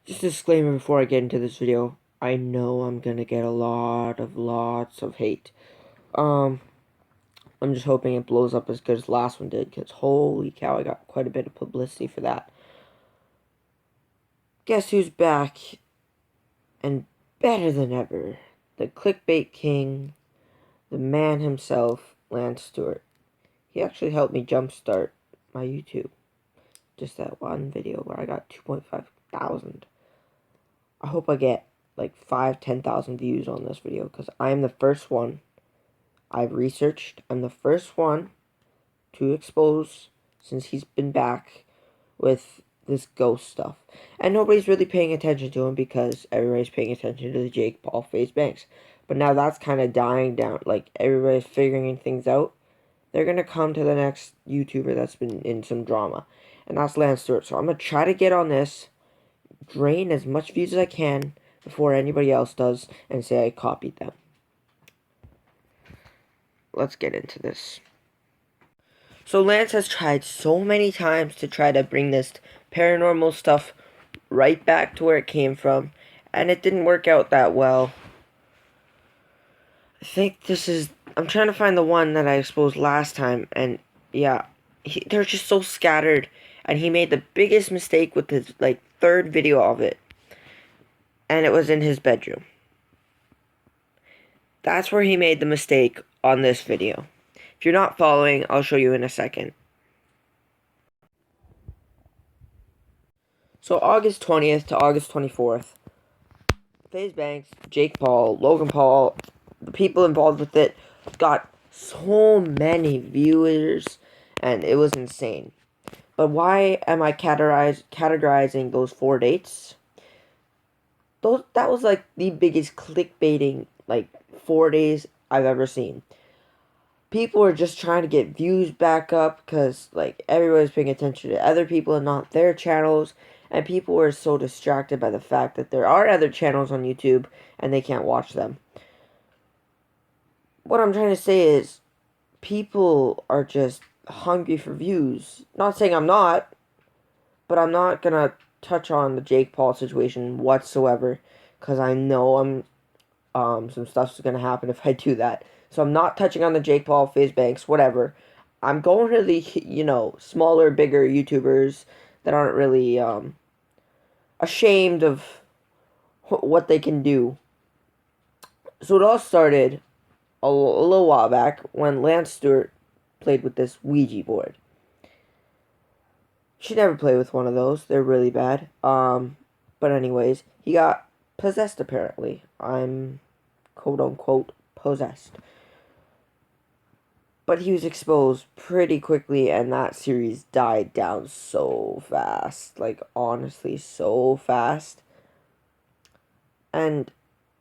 Just a disclaimer before I get into this video. I know I'm gonna get lots of hate. Um, I'm just hoping it blows up as good as the last one did, because holy cow, I got quite a bit of publicity for that. Guess who's back and better than ever? The clickbait king, the man himself, Lance Stewart. He actually helped me jumpstart my YouTube. Just that one video where I got 2.5 thousand. I hope I get like 10,000 views on this video, because I am the first one I've researched. I'm the first one to expose since he's been back with this ghost stuff. And nobody's really paying attention to him because everybody's paying attention to the Jake Paul FaZe Banks. But now that's kind of dying down. Like, everybody's figuring things out. They're going to come to the next YouTuber that's been in some drama. And that's Lance Stewart. So I'm going to try to get on this, drain as much views as I can before anybody else does, and say I copied them. Let's get into this. So Lance has tried so many times to try to bring this paranormal stuff right back to where it came from, and it didn't work out that well. I think I'm trying to find the one that I exposed last time, and yeah, they're just so scattered, and he made the biggest mistake with his, like, third video of it, and it was in his bedroom. That's where he made the mistake on this video. If you're not following, I'll show you in a second. So August 20th to August 24th, FaZe Banks, Jake Paul, Logan Paul, the people involved with it got so many viewers, and it was insane. But why am I categorizing those 4 dates? That was like the biggest clickbaiting, like, 4 days I've ever seen. People are just trying to get views back up because, like, everybody's paying attention to other people and not their channels. And people are so distracted by the fact that there are other channels on YouTube and they can't watch them. What I'm trying to say is, people are just hungry for views. Not saying I'm not, but I'm not gonna touch on the Jake Paul situation whatsoever, because I know some stuff's gonna happen if I do that. So I'm not touching on the Jake Paul, FaZe Banks, whatever. I'm going to the, smaller, bigger YouTubers that aren't really ashamed of what they can do. So it all started a little while back when Lance Stewart played with this Ouija board. You should never play with one of those. They're really bad. But anyways, he got possessed apparently. I'm quote unquote possessed. But he was exposed pretty quickly, and that series died down so fast. Like, honestly, so fast. And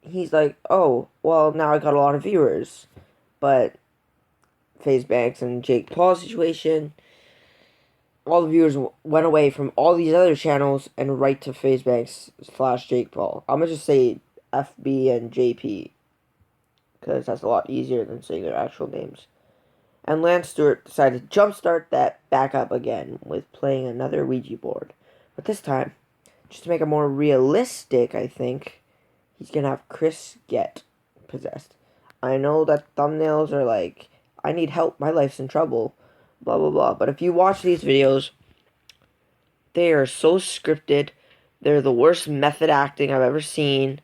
he's like, oh, well, now I got a lot of viewers. But FaZe Banks and Jake Paul situation, all the viewers went away from all these other channels and right to FaZe Banks / Jake Paul. I'm going to just say FB and JP, because that's a lot easier than saying their actual names. And Lance Stewart decided to jumpstart that back up again with playing another Ouija board. But this time, just to make it more realistic, I think, he's going to have Chris get possessed. I know that thumbnails are like, I need help, my life's in trouble, blah, blah, blah. But if you watch these videos, they are so scripted. They're the worst method acting I've ever seen.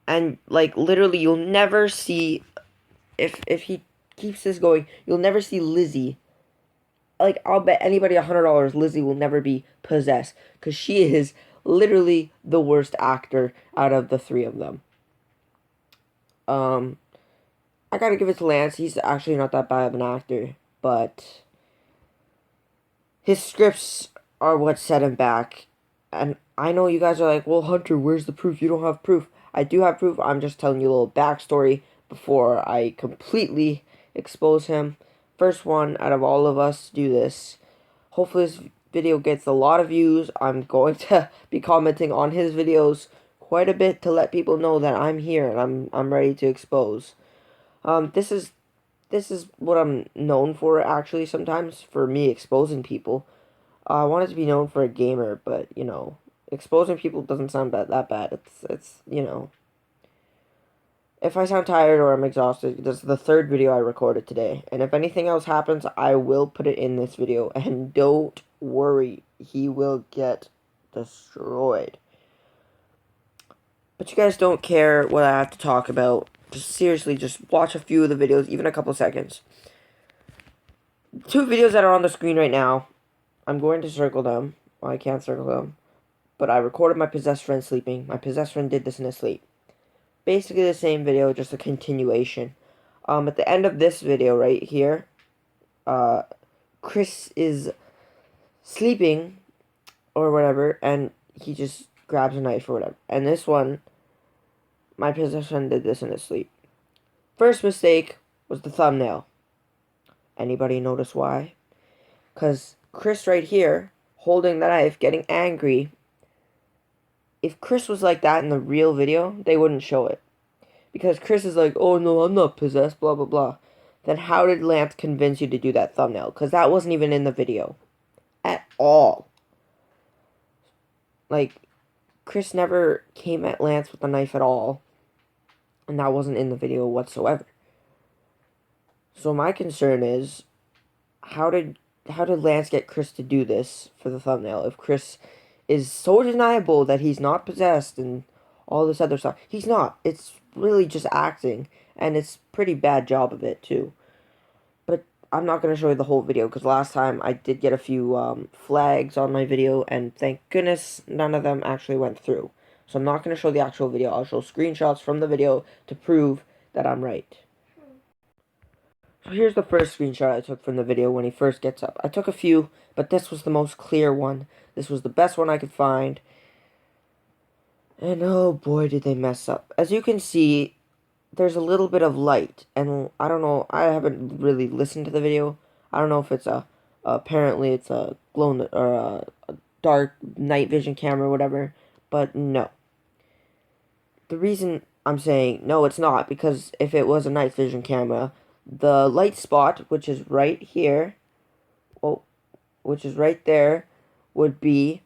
And, like, literally, you'll never see, if he keeps this going, you'll never see Lizzie. Like, I'll bet anybody $100 Lizzie will never be possessed, because she is literally the worst actor out of the 3 of them. I gotta give it to Lance. He's actually not that bad of an actor, but his scripts are what set him back. And I know you guys are like, well, Hunter, where's the proof? You don't have proof. I do have proof. I'm just telling you a little backstory before I completely expose him. First one out of all of us to do this. Hopefully this video gets a lot of views. I'm going to be commenting on his videos quite a bit to let people know that I'm here and I'm ready to expose. This is what I'm known for, actually, sometimes, for me exposing people. I wanted to be known for a gamer, but, exposing people doesn't sound that bad. It's you know, if I sound tired or I'm exhausted, this is the third video I recorded today. And if anything else happens, I will put it in this video. And don't worry, he will get destroyed. But you guys don't care what I have to talk about. Just seriously, just watch a few of the videos, even a couple seconds. 2 videos that are on the screen right now. I'm going to circle them. Well, I can't circle them. But I recorded my possessed friend sleeping. My possessed friend did this in his sleep. Basically the same video, just a continuation. At the end of this video right here, Chris is sleeping or whatever, and he just grabs a knife or whatever. And this one, my possessed friend did this in his sleep. First mistake was the thumbnail. Anybody notice why? Because Chris right here, holding the knife, getting angry. If Chris was like that in the real video, they wouldn't show it. Because Chris is like, oh no, I'm not possessed, blah blah blah. Then how did Lance convince you to do that thumbnail? Because that wasn't even in the video. At all. Like, Chris never came at Lance with a knife at all. And that wasn't in the video whatsoever. So my concern is, how did Lance get Chris to do this for the thumbnail? If Chris is so deniable that he's not possessed and all this other stuff. He's not. It's really just acting, and it's pretty bad job of it too. But I'm not going to show you the whole video, because last time I did get a few flags on my video, and thank goodness none of them actually went through. So I'm not going to show the actual video. I'll show screenshots from the video to prove that I'm right. So here's the first screenshot I took from the video when he first gets up. I took a few, but this was the most clear one. This was the best one I could find. And oh boy, did they mess up. As you can see, there's a little bit of light. And I don't know, I haven't really listened to the video. I don't know if it's apparently it's a glow or a dark night vision camera or whatever. But no. The reason I'm saying no, it's not, because if it was a night vision camera, the light spot, which is right here, which is right there, would be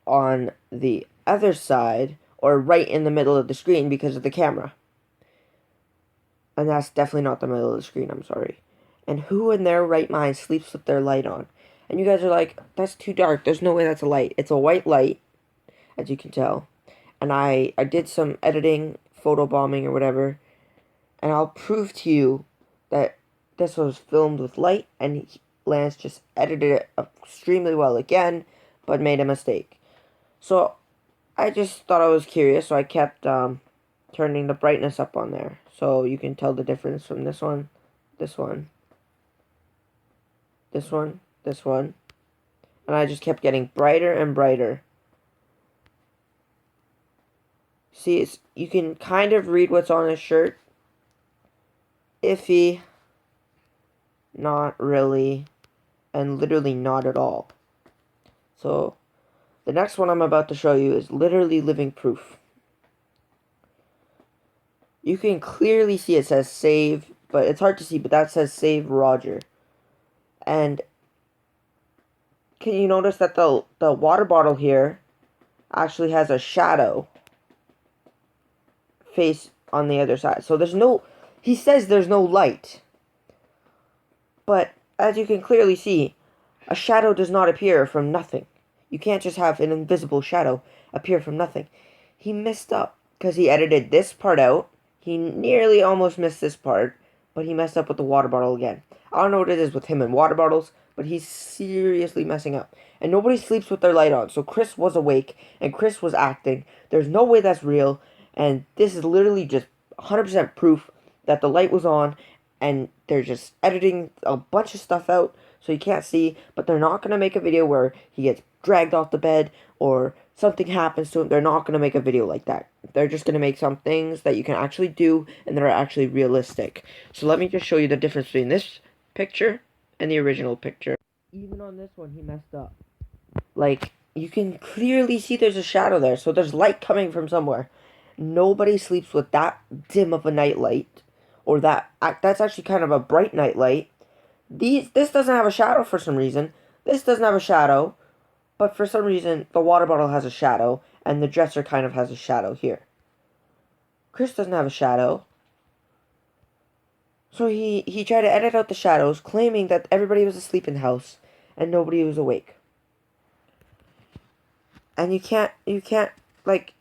on the other side, or right in the middle of the screen because of the camera. And that's definitely not the middle of the screen, I'm sorry. And who in their right mind sleeps with their light on? And you guys are like, that's too dark, there's no way that's a light. It's a white light, as you can tell. And I did some editing, photobombing or whatever, and I'll prove to you that this was filmed with light, and Lance just edited it extremely well again, but made a mistake. So I just thought I was curious, so I kept turning the brightness up on there, so you can tell the difference from this one, this one, this one, this one, and I just kept getting brighter and brighter. See, you can kind of read what's on his shirt. Iffy, not really, and literally not at all. So the next one I'm about to show you is literally living proof. You can clearly see it says save, but it's hard to see, but that says save Roger. And can you notice that the water bottle here actually has a shadow face on the other side? So there's no, he says there's no light. But as you can clearly see, a shadow does not appear from nothing. You can't just have an invisible shadow appear from nothing. He messed up because he edited this part out. He nearly almost missed this part, but he messed up with the water bottle again. I don't know what it is with him and water bottles, but he's seriously messing up. And nobody sleeps with their light on, so Chris was awake, and Chris was acting. There's no way that's real, and this is literally just 100% proof that the light was on, and they're just editing a bunch of stuff out so you can't see, but they're not going to make a video where he gets dragged off the bed or something happens to him. They're not going to make a video like that. They're just going to make some things that you can actually do and that are actually realistic. So let me just show you the difference between this picture and the original picture. Even on this one, he messed up. Like, you can clearly see there's a shadow there, so there's light coming from somewhere. Nobody sleeps with that dim of a night light, or that's actually kind of a bright night light. This doesn't have a shadow for some reason. This doesn't have a shadow. But for some reason, the water bottle has a shadow, and the dresser kind of has a shadow here. Chris doesn't have a shadow. So he tried to edit out the shadows, claiming that everybody was asleep in the house, and nobody was awake. And you can't, like,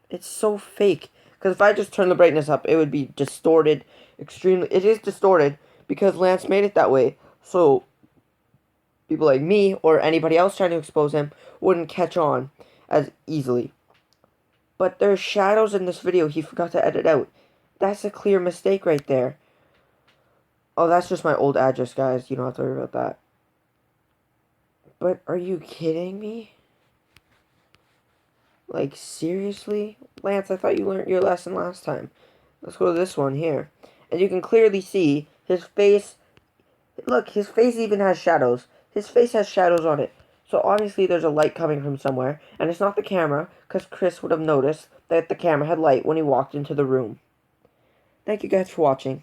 it's so fake. Because if I just turn the brightness up, it would be distorted extremely. It is distorted because Lance made it that way. So people like me or anybody else trying to expose him wouldn't catch on as easily. But there's shadows in this video he forgot to edit out. That's a clear mistake right there. Oh, that's just my old address, guys. You don't have to worry about that. But are you kidding me? Like, seriously? Lance, I thought you learned your lesson last time. Let's go to this one here. And you can clearly see his face. Look, his face even has shadows. His face has shadows on it. So obviously there's a light coming from somewhere. And it's not the camera, because Chris would have noticed that the camera had light when he walked into the room. Thank you guys for watching.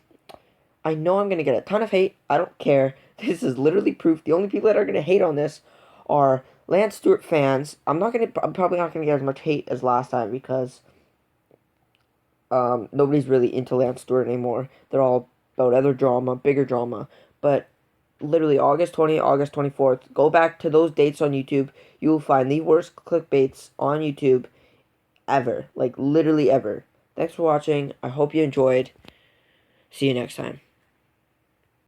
I know I'm going to get a ton of hate. I don't care. This is literally proof. The only people that are going to hate on this are Lance Stewart fans. I'm probably not going to get as much hate as last time because nobody's really into Lance Stewart anymore. They're all about other drama, bigger drama. But literally August 20th, August 24th, go back to those dates on YouTube. You will find the worst clickbaits on YouTube ever. Like, literally ever. Thanks for watching. I hope you enjoyed. See you next time.